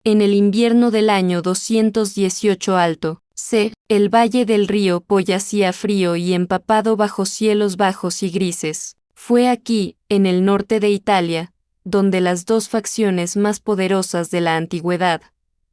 en el invierno del año 218 alto, c. El valle del río Po yacía frío y empapado bajo cielos bajos y grises. Fue aquí, en el norte de Italia, donde las dos facciones más poderosas de la antigüedad,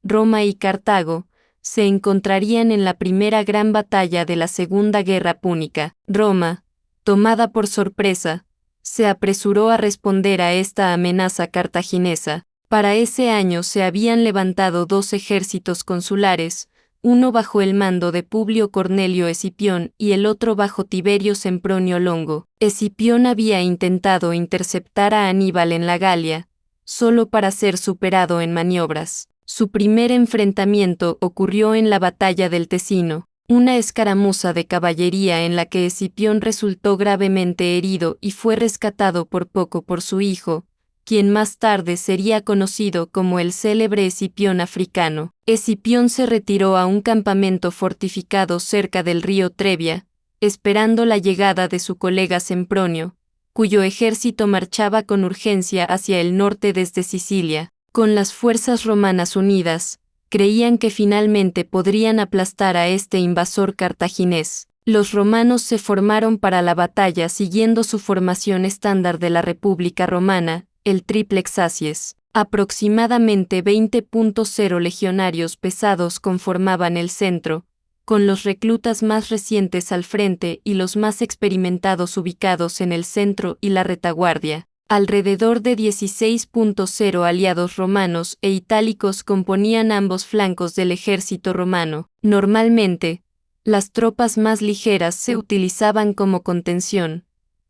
Roma y Cartago, se encontrarían en la primera gran batalla de la Segunda Guerra Púnica. Roma, tomada por sorpresa, se apresuró a responder a esta amenaza cartaginesa. Para ese año se habían levantado dos ejércitos consulares, uno bajo el mando de Publio Cornelio Escipión y el otro bajo Tiberio Sempronio Longo. Escipión había intentado interceptar a Aníbal en la Galia, solo para ser superado en maniobras. Su primer enfrentamiento ocurrió en la batalla del Tesino, una escaramuza de caballería en la que Escipión resultó gravemente herido y fue rescatado por poco por su hijo, quien más tarde sería conocido como el célebre Escipión africano. Escipión se retiró a un campamento fortificado cerca del río Trebia, esperando la llegada de su colega Sempronio, cuyo ejército marchaba con urgencia hacia el norte desde Sicilia. Con las fuerzas romanas unidas, creían que finalmente podrían aplastar a este invasor cartaginés. Los romanos se formaron para la batalla siguiendo su formación estándar de la República Romana, el triplex acies. Aproximadamente 20.0 legionarios pesados conformaban el centro, con los reclutas más recientes al frente y los más experimentados ubicados en el centro y la retaguardia. Alrededor de 16.0 aliados romanos e itálicos componían ambos flancos del ejército romano. Normalmente, las tropas más ligeras se utilizaban como contención,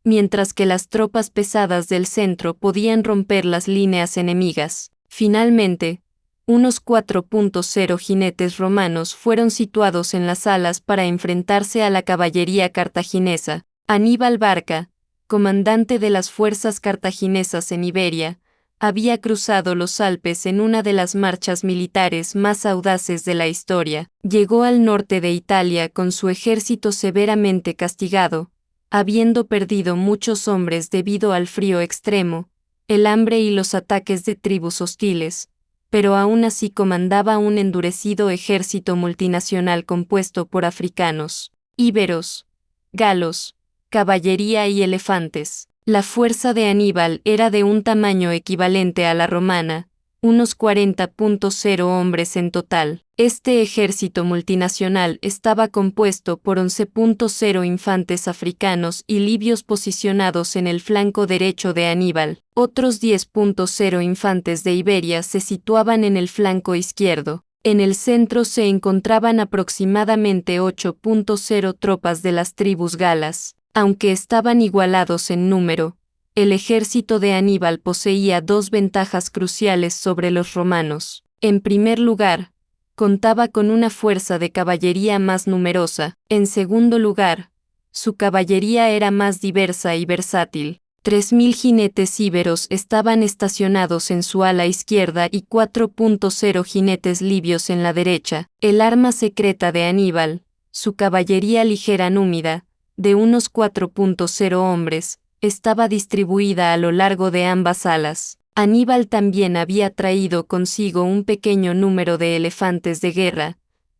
mientras que las tropas pesadas del centro podían romper las líneas enemigas. Finalmente, unos 4.0 jinetes romanos fueron situados en las alas para enfrentarse a la caballería cartaginesa. Aníbal Barca, comandante de las fuerzas cartaginesas en Iberia, había cruzado los Alpes en una de las marchas militares más audaces de la historia. Llegó al norte de Italia con su ejército severamente castigado, habiendo perdido muchos hombres debido al frío extremo, el hambre y los ataques de tribus hostiles, pero aún así comandaba un endurecido ejército multinacional compuesto por africanos, íberos, galos, caballería y elefantes. La fuerza de Aníbal era de un tamaño equivalente a la romana, unos 40.0 hombres en total. Este ejército multinacional estaba compuesto por 11.0 infantes africanos y libios posicionados en el flanco derecho de Aníbal. Otros 10.0 infantes de Iberia se situaban en el flanco izquierdo. En el centro se encontraban aproximadamente 8.0 tropas de las tribus galas. Aunque estaban igualados en número, el ejército de Aníbal poseía dos ventajas cruciales sobre los romanos. En primer lugar, contaba con una fuerza de caballería más numerosa. En segundo lugar, su caballería era más diversa y versátil. 3.000 jinetes íberos estaban estacionados en su ala izquierda y 4.0 jinetes libios en la derecha. El arma secreta de Aníbal, su caballería ligera númida, de unos 4.0 hombres, estaba distribuida a lo largo de ambas alas. Aníbal también había traído consigo un pequeño número de elefantes de guerra,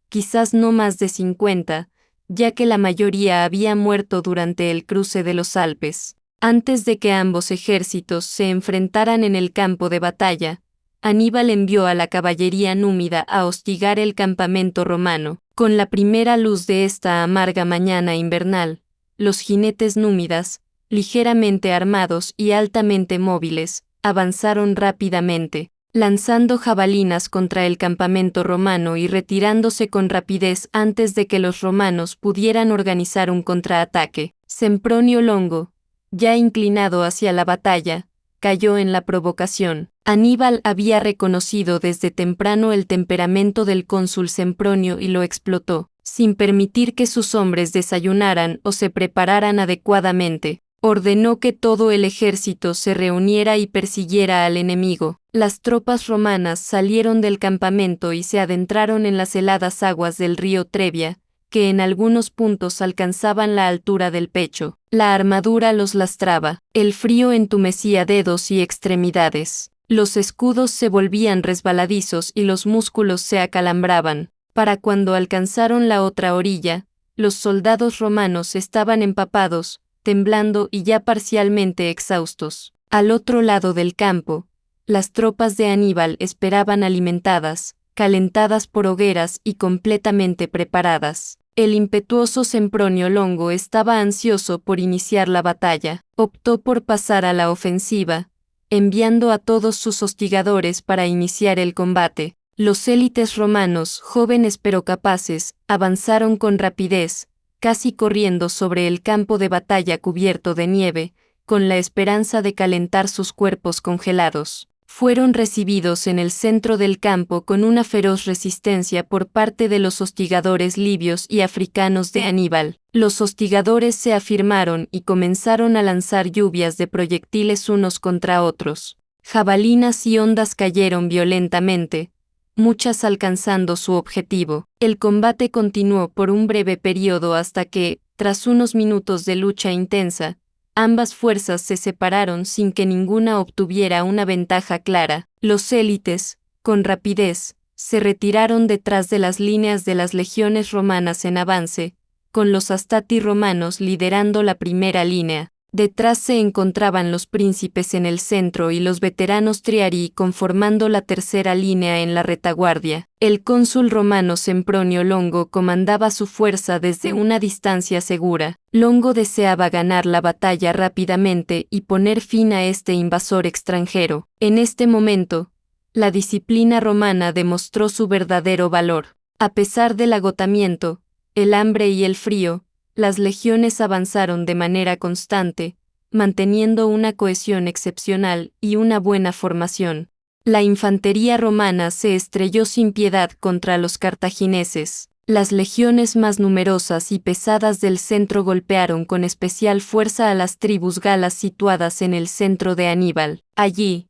quizás no más de 50, ya que la mayoría había muerto durante el cruce de los Alpes. Antes de que ambos ejércitos se enfrentaran en el campo de batalla, Aníbal envió a la caballería númida a hostigar el campamento romano. Con la primera luz de esta amarga mañana invernal, los jinetes númidas, ligeramente armados y altamente móviles, avanzaron rápidamente, lanzando jabalinas contra el campamento romano y retirándose con rapidez antes de que los romanos pudieran organizar un contraataque. Sempronio Longo, ya inclinado hacia la batalla, cayó en la provocación. Aníbal había reconocido desde temprano el temperamento del cónsul Sempronio y lo explotó, sin permitir que sus hombres desayunaran o se prepararan adecuadamente. Ordenó que todo el ejército se reuniera y persiguiera al enemigo. Las tropas romanas salieron del campamento y se adentraron en las heladas aguas del río Trebia, que en algunos puntos alcanzaban la altura del pecho. La armadura los lastraba, el frío entumecía dedos y extremidades. Los escudos se volvían resbaladizos y los músculos se acalambraban. Para cuando alcanzaron la otra orilla, los soldados romanos estaban empapados, temblando y ya parcialmente exhaustos. Al otro lado del campo, las tropas de Aníbal esperaban alimentadas, calentadas por hogueras y completamente preparadas. El impetuoso Sempronio Longo estaba ansioso por iniciar la batalla. Optó por pasar a la ofensiva, enviando a todos sus hostigadores para iniciar el combate. Los élites romanos, jóvenes pero capaces, avanzaron con rapidez, casi corriendo sobre el campo de batalla cubierto de nieve, con la esperanza de calentar sus cuerpos congelados. Fueron recibidos en el centro del campo con una feroz resistencia por parte de los hostigadores libios y africanos de Aníbal. Los hostigadores se afirmaron y comenzaron a lanzar lluvias de proyectiles unos contra otros. Jabalinas y ondas cayeron violentamente, muchas alcanzando su objetivo. El combate continuó por un breve periodo hasta que, tras unos minutos de lucha intensa, ambas fuerzas se separaron sin que ninguna obtuviera una ventaja clara. Los élites, con rapidez, se retiraron detrás de las líneas de las legiones romanas en avance, con los astati romanos liderando la primera línea. Detrás se encontraban los príncipes en el centro y los veteranos triarii conformando la tercera línea en la retaguardia. El cónsul romano Sempronio Longo comandaba su fuerza desde una distancia segura. Longo deseaba ganar la batalla rápidamente y poner fin a este invasor extranjero. En este momento, la disciplina romana demostró su verdadero valor. A pesar del agotamiento, el hambre y el frío, las legiones avanzaron de manera constante, manteniendo una cohesión excepcional y una buena formación. La infantería romana se estrelló sin piedad contra los cartagineses. Las legiones más numerosas y pesadas del centro golpearon con especial fuerza a las tribus galas situadas en el centro de Aníbal. Allí,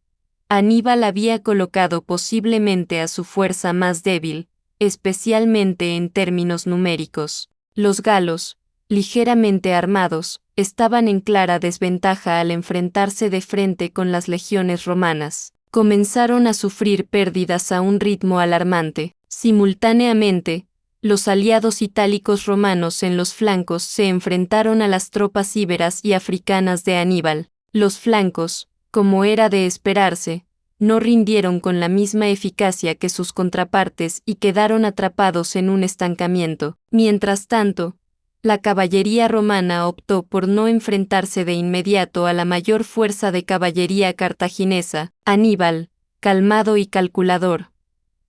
Aníbal había colocado posiblemente a su fuerza más débil, especialmente en términos numéricos. Los galos, ligeramente armados, estaban en clara desventaja al enfrentarse de frente con las legiones romanas. Comenzaron a sufrir pérdidas a un ritmo alarmante. Simultáneamente, los aliados itálicos romanos en los flancos se enfrentaron a las tropas íberas y africanas de Aníbal. Los flancos, como era de esperarse, no rindieron con la misma eficacia que sus contrapartes y quedaron atrapados en un estancamiento. Mientras tanto, la caballería romana optó por no enfrentarse de inmediato a la mayor fuerza de caballería cartaginesa. Aníbal, calmado y calculador,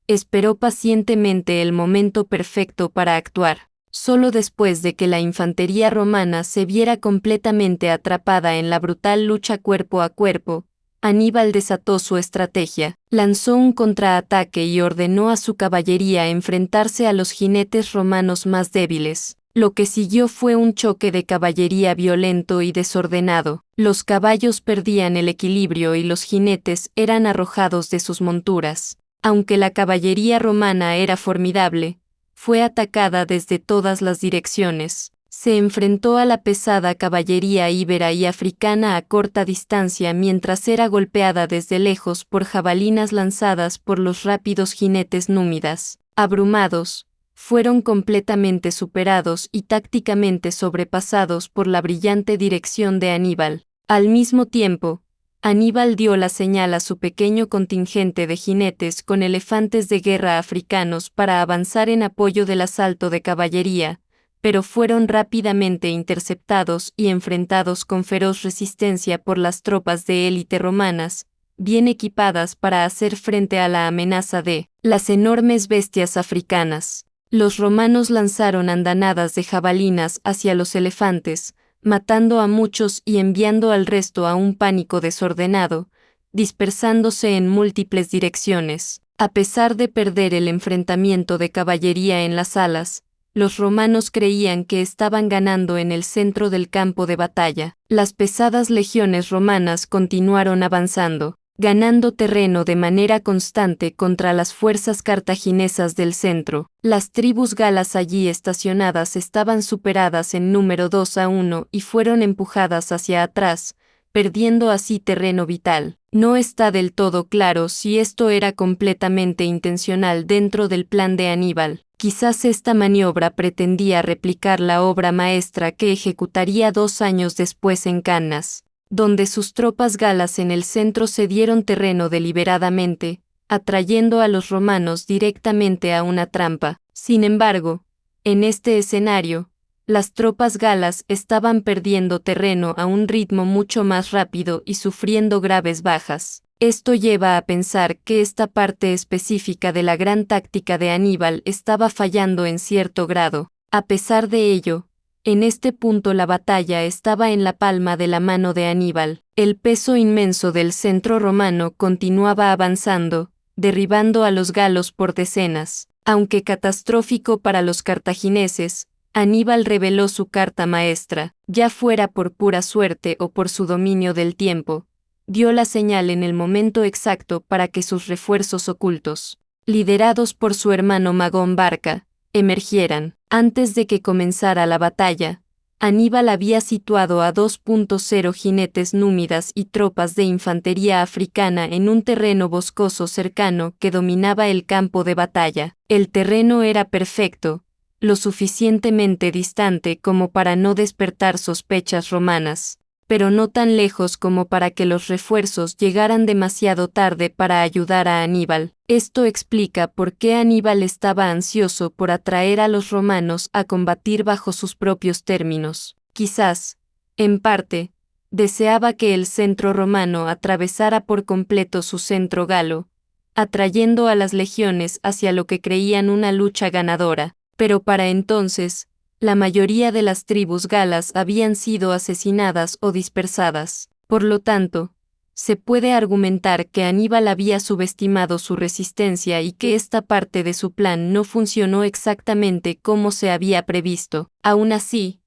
esperó pacientemente el momento perfecto para actuar. Solo después de que la infantería romana se viera completamente atrapada en la brutal lucha cuerpo a cuerpo, Aníbal desató su estrategia, lanzó un contraataque y ordenó a su caballería enfrentarse a los jinetes romanos más débiles. Lo que siguió fue un choque de caballería violento y desordenado. Los caballos perdían el equilibrio y los jinetes eran arrojados de sus monturas. Aunque la caballería romana era formidable, fue atacada desde todas las direcciones. Se enfrentó a la pesada caballería íbera y africana a corta distancia mientras era golpeada desde lejos por jabalinas lanzadas por los rápidos jinetes númidas. Abrumados, fueron completamente superados y tácticamente sobrepasados por la brillante dirección de Aníbal. Al mismo tiempo, Aníbal dio la señal a su pequeño contingente de jinetes con elefantes de guerra africanos para avanzar en apoyo del asalto de caballería, pero fueron rápidamente interceptados y enfrentados con feroz resistencia por las tropas de élite romanas, bien equipadas para hacer frente a la amenaza de las enormes bestias africanas. Los romanos lanzaron andanadas de jabalinas hacia los elefantes, matando a muchos y enviando al resto a un pánico desordenado, dispersándose en múltiples direcciones. A pesar de perder el enfrentamiento de caballería en las alas, los romanos creían que estaban ganando en el centro del campo de batalla. Las pesadas legiones romanas continuaron avanzando, ganando terreno de manera constante contra las fuerzas cartaginesas del centro. Las tribus galas allí estacionadas estaban superadas en número 2-1 y fueron empujadas hacia atrás, perdiendo así terreno vital. No está del todo claro si esto era completamente intencional dentro del plan de Aníbal. Quizás esta maniobra pretendía replicar la obra maestra que ejecutaría 2 años después en Cannas, donde sus tropas galas en el centro cedieron terreno deliberadamente, atrayendo a los romanos directamente a una trampa. Sin embargo, en este escenario, las tropas galas estaban perdiendo terreno a un ritmo mucho más rápido y sufriendo graves bajas. Esto lleva a pensar que esta parte específica de la gran táctica de Aníbal estaba fallando en cierto grado. A pesar de ello, en este punto la batalla estaba en la palma de la mano de Aníbal. El peso inmenso del centro romano continuaba avanzando, derribando a los galos por decenas. Aunque catastrófico para los cartagineses, Aníbal reveló su carta maestra, ya fuera por pura suerte o por su dominio del tiempo. Dio la señal en el momento exacto para que sus refuerzos ocultos, liderados por su hermano Magón Barca, emergieran. Antes de que comenzara la batalla, Aníbal había situado a 2.0 jinetes númidas y tropas de infantería africana en un terreno boscoso cercano que dominaba el campo de batalla. El terreno era perfecto, lo suficientemente distante como para no despertar sospechas romanas, pero no tan lejos como para que los refuerzos llegaran demasiado tarde para ayudar a Aníbal. Esto explica por qué Aníbal estaba ansioso por atraer a los romanos a combatir bajo sus propios términos. Quizás, en parte, deseaba que el centro romano atravesara por completo su centro galo, atrayendo a las legiones hacia lo que creían una lucha ganadora. Pero para entonces, la mayoría de las tribus galas habían sido asesinadas o dispersadas. Por lo tanto, se puede argumentar que Aníbal había subestimado su resistencia y que esta parte de su plan no funcionó exactamente como se había previsto. Aún así,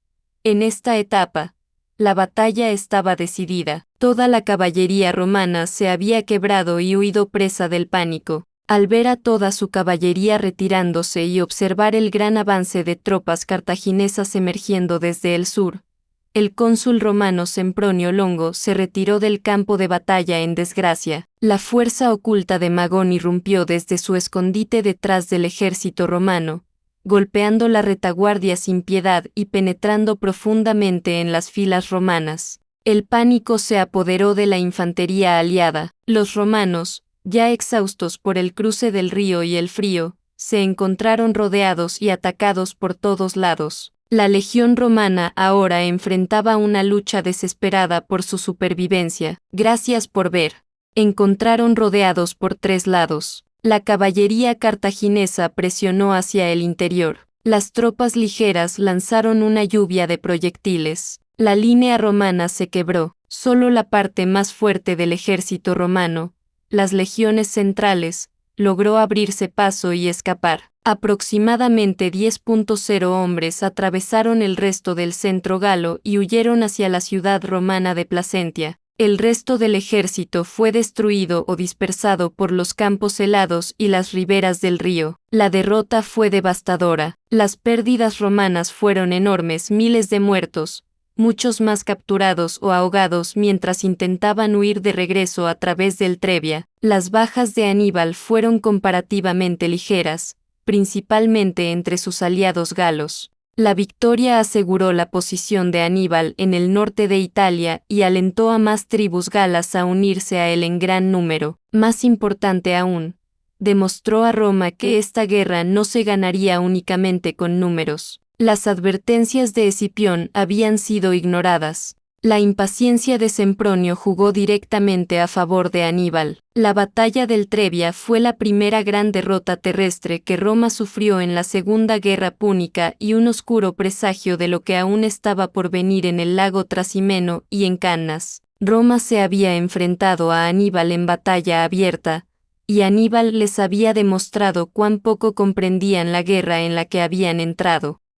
en esta etapa, la batalla estaba decidida. Toda la caballería romana se había quebrado y huido presa del pánico. Al ver a toda su caballería retirándose y observar el gran avance de tropas cartaginesas emergiendo desde el sur, el cónsul romano Sempronio Longo se retiró del campo de batalla en desgracia. La fuerza oculta de Magón irrumpió desde su escondite detrás del ejército romano, golpeando la retaguardia sin piedad y penetrando profundamente en las filas romanas. El pánico se apoderó de la infantería aliada. Los romanos, ya exhaustos por el cruce del río y el frío, se encontraron rodeados y atacados por todos lados. La legión romana ahora enfrentaba una lucha desesperada por su supervivencia. Gracias por ver. Encontraron rodeados por 3 lados. La caballería cartaginesa presionó hacia el interior. Las tropas ligeras lanzaron una lluvia de proyectiles. La línea romana se quebró. Solo la parte más fuerte del ejército romano, las legiones centrales, logró abrirse paso y escapar. Aproximadamente 10.0 hombres atravesaron el resto del centro galo y huyeron hacia la ciudad romana de Placentia. El resto del ejército fue destruido o dispersado por los campos helados y las riberas del río. La derrota fue devastadora. Las pérdidas romanas fueron enormes: miles de muertos, muchos más capturados o ahogados mientras intentaban huir de regreso a través del Trebia. Las bajas de Aníbal fueron comparativamente ligeras, principalmente entre sus aliados galos. La victoria aseguró la posición de Aníbal en el norte de Italia y alentó a más tribus galas a unirse a él en gran número. Más importante aún, demostró a Roma que esta guerra no se ganaría únicamente con números. Las advertencias de Escipión habían sido ignoradas. La impaciencia de Sempronio jugó directamente a favor de Aníbal. La batalla del Trebia fue la primera gran derrota terrestre que Roma sufrió en la Segunda Guerra Púnica y un oscuro presagio de lo que aún estaba por venir en el lago Trasimeno y en Cannas. Roma se había enfrentado a Aníbal en batalla abierta, y Aníbal les había demostrado cuán poco comprendían la guerra en la que habían entrado.